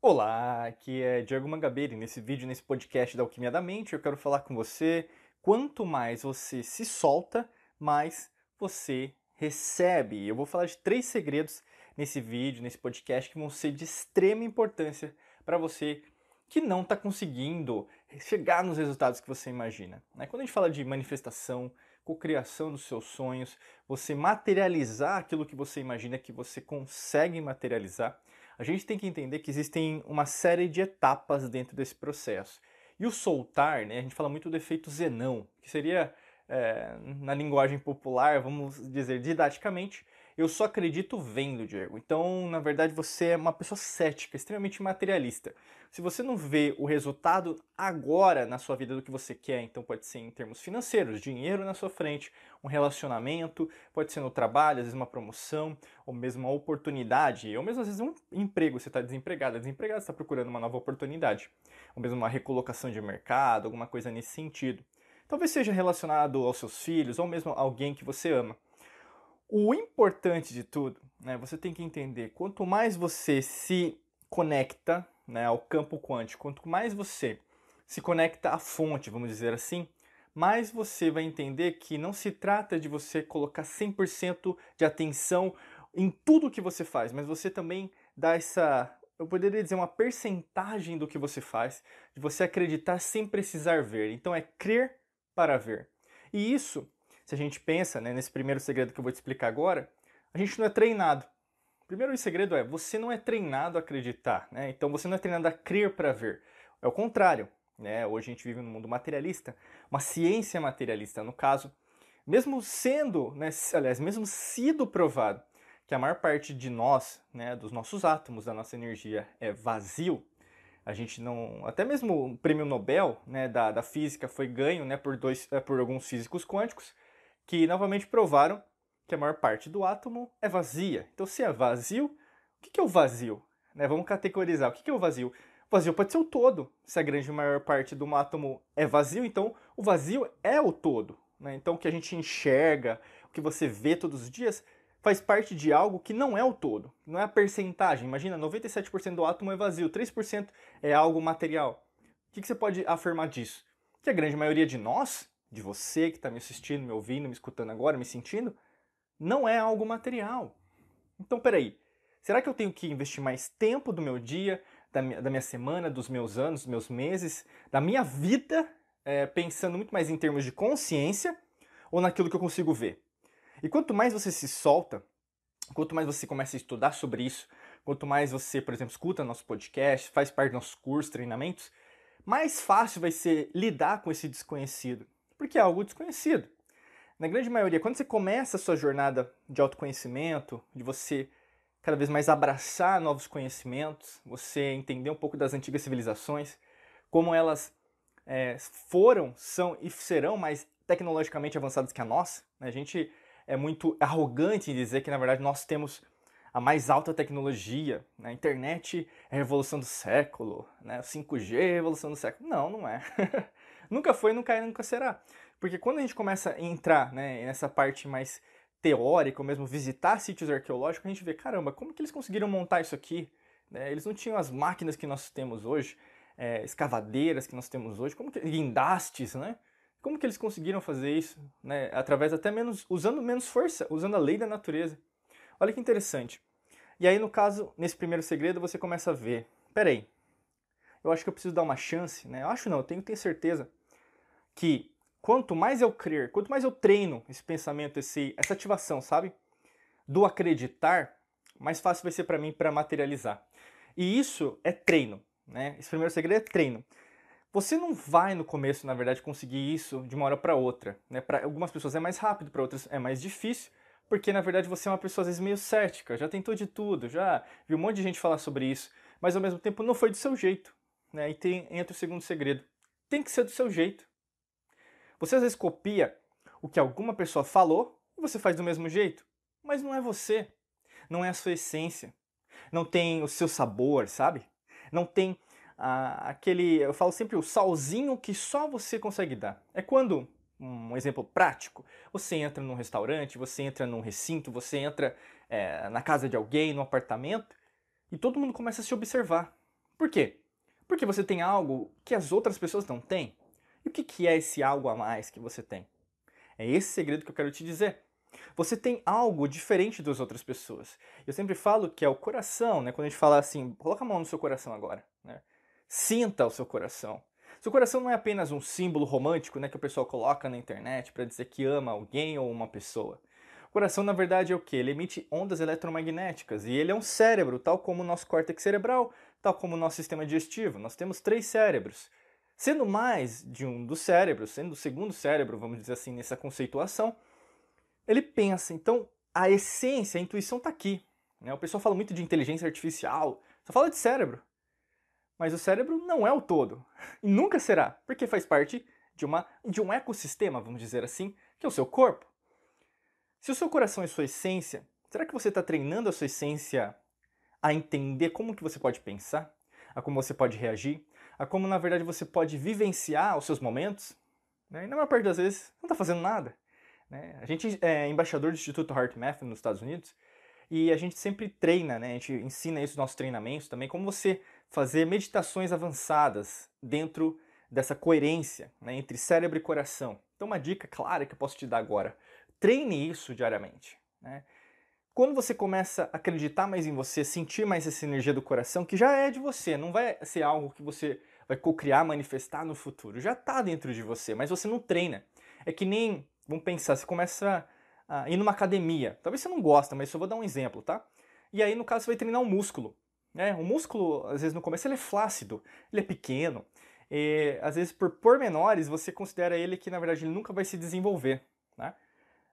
Olá, aqui é Diego Mangabeira e nesse vídeo, nesse podcast da Alquimia da Mente, eu quero falar com você. Quanto mais você se solta, mais você recebe. Eu vou falar de 3 segredos nesse vídeo, nesse podcast, que vão ser de extrema importância para você que não está conseguindo chegar nos resultados que você imagina, né? Quando a gente fala de manifestação, cocriação dos seus sonhos, você materializar aquilo que você imagina que você consegue materializar, a gente tem que entender que existem uma série de etapas dentro desse processo. E o soltar, né, a gente fala muito do efeito Zenão, que seria, na linguagem popular, vamos dizer didaticamente, eu só acredito vendo, Diego. Então, na verdade, você é uma pessoa cética, extremamente materialista. Se você não vê o resultado agora na sua vida do que você quer, então pode ser em termos financeiros, dinheiro na sua frente, um relacionamento, pode ser no trabalho, às vezes uma promoção, ou mesmo uma oportunidade, ou mesmo às vezes um emprego, você está desempregado, você está procurando uma nova oportunidade, ou mesmo uma recolocação de mercado, alguma coisa nesse sentido. Talvez seja relacionado aos seus filhos, ou mesmo a alguém que você ama. O importante de tudo, né, você tem que entender, quanto mais você se conecta, né, ao campo quântico, quanto mais você se conecta à fonte, vamos dizer assim, mais você vai entender que não se trata de você colocar 100% de atenção em tudo que você faz, mas você também dá essa, eu poderia dizer, uma percentagem do que você faz, de você acreditar sem precisar ver. Então é crer para ver. E isso, se a gente pensa, né, nesse primeiro segredo que eu vou te explicar agora, a gente não é treinado. O primeiro segredo é, você não é treinado a acreditar, né? Então você não é treinado a crer para ver. É o contrário, né? Hoje a gente vive num mundo materialista, uma ciência materialista, no caso, mesmo sendo, né, aliás, mesmo sido provado que a maior parte de nós, né, dos nossos átomos, da nossa energia é vazio, a gente não, até mesmo o prêmio Nobel, né, da física foi ganho, né, por alguns físicos quânticos que novamente provaram que a maior parte do átomo é vazia. Então, se é vazio, o que é o vazio? Né, vamos categorizar. O que é o vazio? O vazio pode ser o todo. Se a grande maior parte do átomo é vazio, então o vazio é o todo. Né? Então, o que a gente enxerga, o que você vê todos os dias, faz parte de algo que não é o todo. Não é a percentagem. Imagina, 97% do átomo é vazio, 3% é algo material. O que você pode afirmar disso? Que a grande maioria de nós, de você que está me assistindo, me ouvindo, me escutando agora, me sentindo, não é algo material. Então, peraí, será que eu tenho que investir mais tempo do meu dia, da minha semana, dos meus anos, dos meus meses, da minha vida, pensando muito mais em termos de consciência ou naquilo que eu consigo ver? E quanto mais você se solta, quanto mais você começa a estudar sobre isso, quanto mais você, por exemplo, escuta nosso podcast, faz parte dos nossos cursos, treinamentos, mais fácil vai ser lidar com esse desconhecido, porque é algo desconhecido. Na grande maioria, quando você começa a sua jornada de autoconhecimento, de você cada vez mais abraçar novos conhecimentos, você entender um pouco das antigas civilizações, como elas foram, são e serão mais tecnologicamente avançadas que a nossa. Né? A gente é muito arrogante em dizer que, na verdade, nós temos a mais alta tecnologia. Né? A internet é a revolução do século, né? O 5G é a revolução do século. Não, não é. Nunca foi, nunca é, nunca será. Porque quando a gente começa a entrar, né, nessa parte mais teórica, ou mesmo visitar sítios arqueológicos, a gente vê, caramba, como que eles conseguiram montar isso aqui? Né? Eles não tinham as máquinas que nós temos hoje, escavadeiras que nós temos hoje, guindastes, né? Como que eles conseguiram fazer isso? Né? Através até menos, usando menos força, usando a lei da natureza. Olha que interessante. E aí, no caso, nesse primeiro segredo, você começa a ver, peraí, eu acho que eu preciso dar uma chance, né? Eu acho não, eu tenho certeza que quanto mais eu crer, quanto mais eu treino esse pensamento, essa ativação, sabe? Do acreditar, mais fácil vai ser para mim para materializar. E isso é treino, né? Esse primeiro segredo é treino. Você não vai no começo, na verdade, conseguir isso de uma hora para outra, né? Para algumas pessoas é mais rápido, para outras é mais difícil, porque na verdade você é uma pessoa às vezes meio cética, já tentou de tudo, já viu um monte de gente falar sobre isso, mas ao mesmo tempo não foi do seu jeito, né? E entra o segundo segredo. Tem que ser do seu jeito. Você às vezes copia o que alguma pessoa falou e você faz do mesmo jeito, mas não é você, não é a sua essência, não tem o seu sabor, sabe? Não tem aquele, eu falo sempre, o salzinho que só você consegue dar. É quando, um exemplo prático, você entra num restaurante, você entra num recinto, você entra na casa de alguém, num apartamento, e todo mundo começa a se observar. Por quê? Porque você tem algo que as outras pessoas não têm. E o que é esse algo a mais que você tem? É esse segredo que eu quero te dizer. Você tem algo diferente das outras pessoas. Eu sempre falo que é o coração, né? Quando a gente fala assim, coloca a mão no seu coração agora, né? Sinta o seu coração. Seu coração não é apenas um símbolo romântico, né, que o pessoal coloca na internet para dizer que ama alguém ou uma pessoa. O coração, na verdade, é o quê? Ele emite ondas eletromagnéticas e ele é um cérebro, tal como o nosso córtex cerebral, tal como o nosso sistema digestivo. Nós temos 3 cérebros. Sendo mais de um dos cérebros, sendo o segundo cérebro, vamos dizer assim, nessa conceituação, ele pensa. Então, a essência, a intuição está aqui. Né? O pessoal fala muito de inteligência artificial, só fala de cérebro. Mas o cérebro não é o todo. E nunca será, porque faz parte de um ecossistema, vamos dizer assim, que é o seu corpo. Se o seu coração é sua essência, será que você está treinando a sua essência a entender como que você pode pensar, a como você pode reagir, a como na verdade você pode vivenciar os seus momentos? Né? E na maior parte das vezes não está fazendo nada. Né? A gente é embaixador do Instituto HeartMath nos Estados Unidos e a gente sempre treina, né? A gente ensina isso nos nossos treinamentos também, como você fazer meditações avançadas dentro dessa coerência, né, entre cérebro e coração. Então uma dica clara que eu posso te dar agora, treine isso diariamente. Né? Quando você começa a acreditar mais em você, sentir mais essa energia do coração, que já é de você, não vai ser algo que você vai co-criar, manifestar no futuro, já está dentro de você, mas você não treina. É que nem, vamos pensar, você começa a ir numa academia, talvez você não gosta, mas só vou dar um exemplo, tá? E aí, no caso, você vai treinar um músculo. Né? O músculo, às vezes, no começo, ele é flácido, ele é pequeno, e, às vezes, por pormenores, você considera ele que, na verdade, ele nunca vai se desenvolver, né?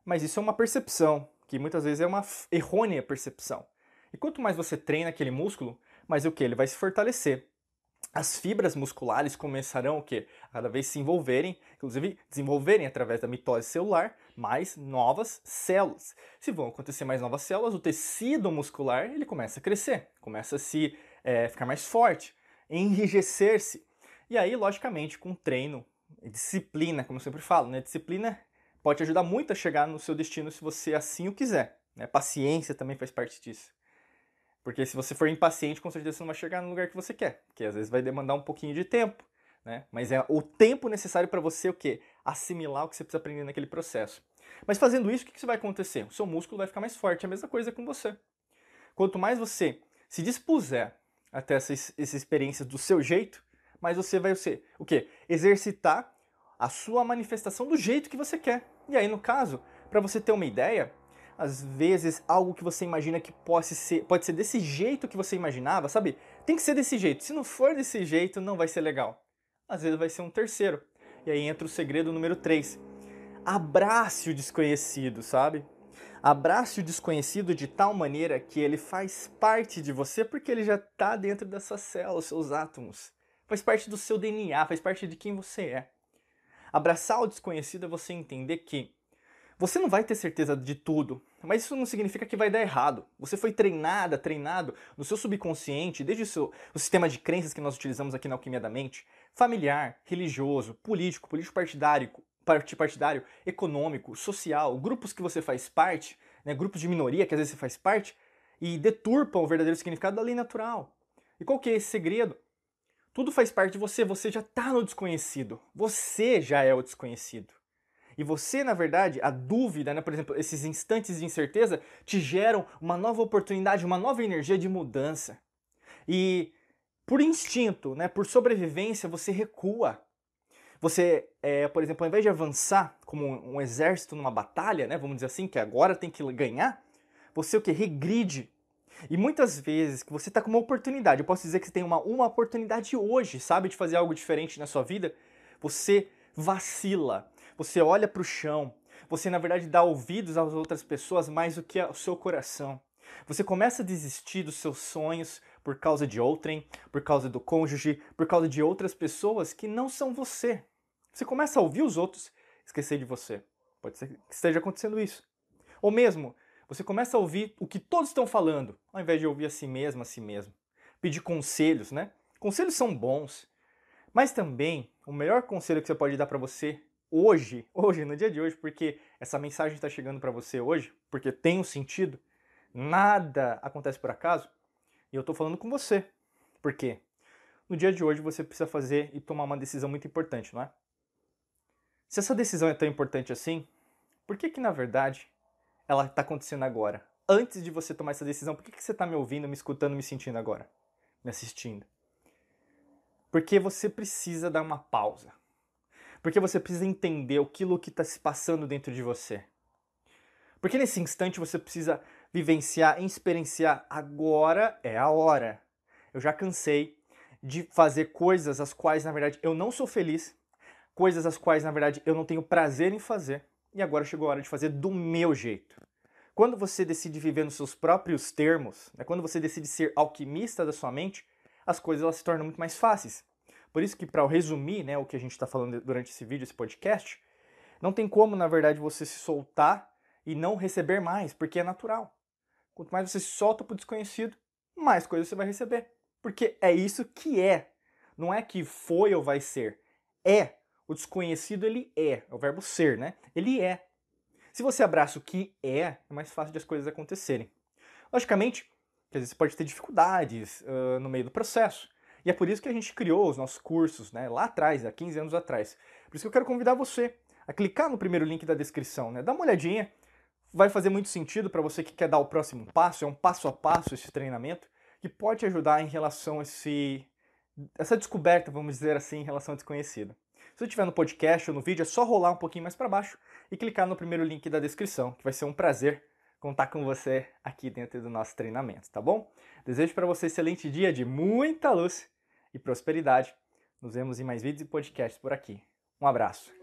Mas isso é uma percepção, que muitas vezes é uma errônea percepção. E quanto mais você treina aquele músculo, mais o que? Ele vai se fortalecer. As fibras musculares começarão o quê? A cada vez se envolverem, inclusive desenvolverem através da mitose celular mais novas células. Se vão acontecer mais novas células, o tecido muscular ele começa a crescer, começa a se ficar mais forte, enrijecer-se. E aí, logicamente, com treino, disciplina, como eu sempre falo, né? Disciplina pode te ajudar muito a chegar no seu destino se você assim o quiser. Né? Paciência também faz parte disso. Porque se você for impaciente, com certeza você não vai chegar no lugar que você quer. Porque às vezes vai demandar um pouquinho de tempo. Né? Mas é o tempo necessário para você o quê? Assimilar o que você precisa aprender naquele processo. Mas fazendo isso, o que vai acontecer? O seu músculo vai ficar mais forte. É a mesma coisa com você. Quanto mais você se dispuser a ter essa experiência do seu jeito, mais você vai o quê? Exercitar a sua manifestação do jeito que você quer. E aí, no caso, para você ter uma ideia, às vezes algo que você imagina que pode ser desse jeito que você imaginava, sabe? Tem que ser desse jeito. Se não for desse jeito, não vai ser legal. Às vezes vai ser um terceiro. E aí entra o segredo número 3. Abrace o desconhecido, sabe? Abrace o desconhecido de tal maneira que ele faz parte de você porque ele já está dentro das suas células, seus átomos. Faz parte do seu DNA, faz parte de quem você é. Abraçar o desconhecido é você entender que você não vai ter certeza de tudo, mas isso não significa que vai dar errado. Você foi treinado no seu subconsciente, desde o sistema de crenças que nós utilizamos aqui na Alquimia da Mente, familiar, religioso, político partidário, econômico, social, grupos que você faz parte, né, grupos de minoria que às vezes você faz parte, e deturpam o verdadeiro significado da lei natural. E qual que é esse segredo? Tudo faz parte de você, você já está no desconhecido. Você já é o desconhecido. E você, na verdade, a dúvida, né, por exemplo, esses instantes de incerteza, te geram uma nova oportunidade, uma nova energia de mudança. E por instinto, né, por sobrevivência, você recua. Você, por exemplo, ao invés de avançar como um exército numa batalha, né, vamos dizer assim, que agora tem que ganhar, você o que? Regride. E muitas vezes que você está com uma oportunidade, eu posso dizer que você tem uma oportunidade hoje, sabe, de fazer algo diferente na sua vida, você vacila, você olha para o chão, você na verdade dá ouvidos às outras pessoas mais do que ao seu coração. Você começa a desistir dos seus sonhos por causa de outrem, por causa do cônjuge, por causa de outras pessoas que não são você. Você começa a ouvir os outros, esquecer de você. Pode ser que esteja acontecendo isso. Ou mesmo, você começa a ouvir o que todos estão falando, ao invés de ouvir a si mesmo, a si mesmo. Pedir conselhos, né? Conselhos são bons, mas também o melhor conselho que você pode dar para você hoje, no dia de hoje, porque essa mensagem está chegando para você hoje, porque tem um sentido, nada acontece por acaso, e eu estou falando com você. Por quê? no dia de hoje você precisa fazer e tomar uma decisão muito importante, não é? Se essa decisão é tão importante assim, por que na verdade ela está acontecendo agora? Antes de você tomar essa decisão, por que você está me ouvindo, me escutando, me sentindo agora? Me assistindo? Porque você precisa dar uma pausa. Porque você precisa entender aquilo que está se passando dentro de você. Porque nesse instante você precisa vivenciar, experienciar. Agora é a hora. Eu já cansei de fazer coisas as quais, na verdade, eu não sou feliz. Coisas as quais, na verdade, eu não tenho prazer em fazer. E agora chegou a hora de fazer do meu jeito. Quando você decide viver nos seus próprios termos, quando você decide ser alquimista da sua mente, as coisas elas se tornam muito mais fáceis. Por isso que, para resumir o que a gente está falando durante esse vídeo, esse podcast, não tem como, na verdade, você se soltar e não receber mais, porque é natural. Quanto mais você se solta para o desconhecido, mais coisas você vai receber. Porque é isso que é. Não é que foi ou vai ser. É. O desconhecido, ele é. É o verbo ser, né? Ele é. Se você abraça o que é mais fácil de as coisas acontecerem. Logicamente, que às vezes você pode ter dificuldades no meio do processo. E é por isso que a gente criou os nossos cursos, lá atrás, há 15 anos atrás. Por isso que eu quero convidar você a clicar no primeiro link da descrição, Dá uma olhadinha, vai fazer muito sentido para você que quer dar o próximo passo, é um passo a passo esse treinamento, que pode te ajudar em relação a essa descoberta, vamos dizer assim, em relação ao desconhecido. Se você estiver no podcast ou no vídeo, é só rolar um pouquinho mais para baixo e clicar no primeiro link da descrição, que vai ser um prazer contar com você aqui dentro do nosso treinamento, tá bom? Desejo para você um excelente dia de muita luz e prosperidade. Nos vemos em mais vídeos e podcasts por aqui. Um abraço.